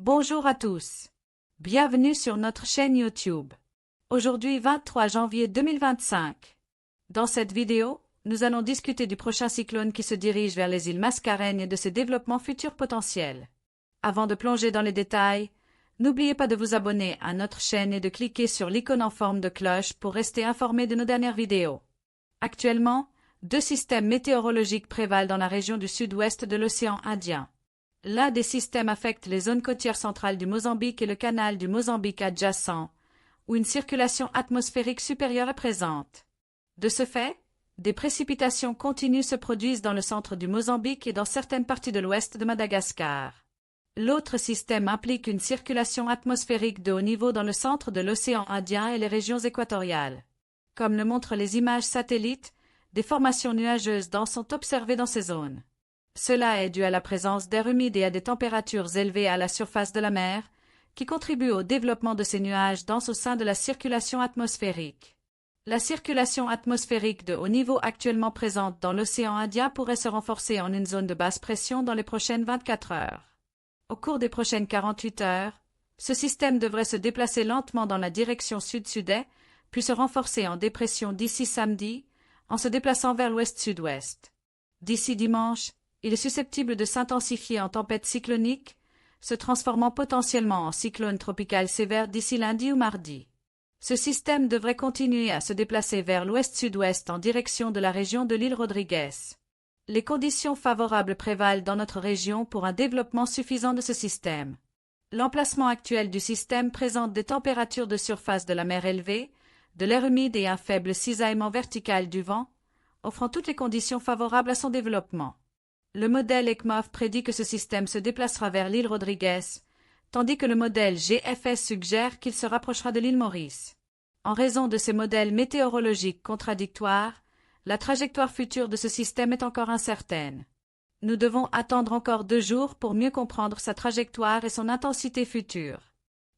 Bonjour à tous. Bienvenue sur notre chaîne YouTube. Aujourd'hui 23 janvier 2025. Dans cette vidéo, nous allons discuter du prochain cyclone qui se dirige vers les îles Mascareignes et de ses développements futurs potentiels. Avant de plonger dans les détails, n'oubliez pas de vous abonner à notre chaîne et de cliquer sur l'icône en forme de cloche pour rester informé de nos dernières vidéos. Actuellement, deux systèmes météorologiques prévalent dans la région du sud-ouest de l'océan Indien. L'un des systèmes affecte les zones côtières centrales du Mozambique et le canal du Mozambique adjacent, où une circulation atmosphérique supérieure est présente. De ce fait, des précipitations continues se produisent dans le centre du Mozambique et dans certaines parties de l'ouest de Madagascar. L'autre système implique une circulation atmosphérique de haut niveau dans le centre de l'océan Indien et les régions équatoriales. Comme le montrent les images satellites, des formations nuageuses denses sont observées dans ces zones. Cela est dû à la présence d'air humide et à des températures élevées à la surface de la mer, qui contribuent au développement de ces nuages denses au sein de la circulation atmosphérique. La circulation atmosphérique de haut niveau actuellement présente dans l'océan Indien pourrait se renforcer en une zone de basse pression dans les prochaines 24 heures. Au cours des prochaines 48 heures, ce système devrait se déplacer lentement dans la direction sud-sud-est, puis se renforcer en dépression d'ici samedi, en se déplaçant vers l'ouest-sud-ouest. D'ici dimanche, il est susceptible de s'intensifier en tempête cyclonique, se transformant potentiellement en cyclone tropical sévère d'ici lundi ou mardi. Ce système devrait continuer à se déplacer vers l'ouest-sud-ouest en direction de la région de l'île Rodrigues. Les conditions favorables prévalent dans notre région pour un développement suffisant de ce système. L'emplacement actuel du système présente des températures de surface de la mer élevées, de l'air humide et un faible cisaillement vertical du vent, offrant toutes les conditions favorables à son développement. Le modèle ECMOF prédit que ce système se déplacera vers l'île Rodrigues, tandis que le modèle GFS suggère qu'il se rapprochera de l'île Maurice. En raison de ces modèles météorologiques contradictoires, la trajectoire future de ce système est encore incertaine. Nous devons attendre encore 2 jours pour mieux comprendre sa trajectoire et son intensité future.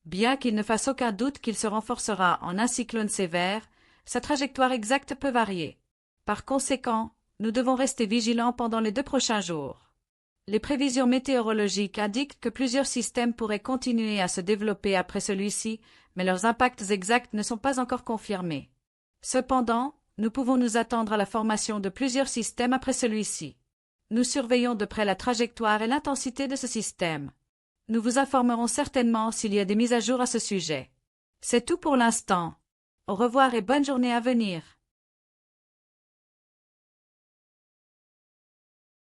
Bien qu'il ne fasse aucun doute qu'il se renforcera en un cyclone sévère, sa trajectoire exacte peut varier. Par conséquent, nous devons rester vigilants pendant les 2 prochains jours. Les prévisions météorologiques indiquent que plusieurs systèmes pourraient continuer à se développer après celui-ci, mais leurs impacts exacts ne sont pas encore confirmés. Cependant, nous pouvons nous attendre à la formation de plusieurs systèmes après celui-ci. Nous surveillons de près la trajectoire et l'intensité de ce système. Nous vous informerons certainement s'il y a des mises à jour à ce sujet. C'est tout pour l'instant. Au revoir et bonne journée à venir.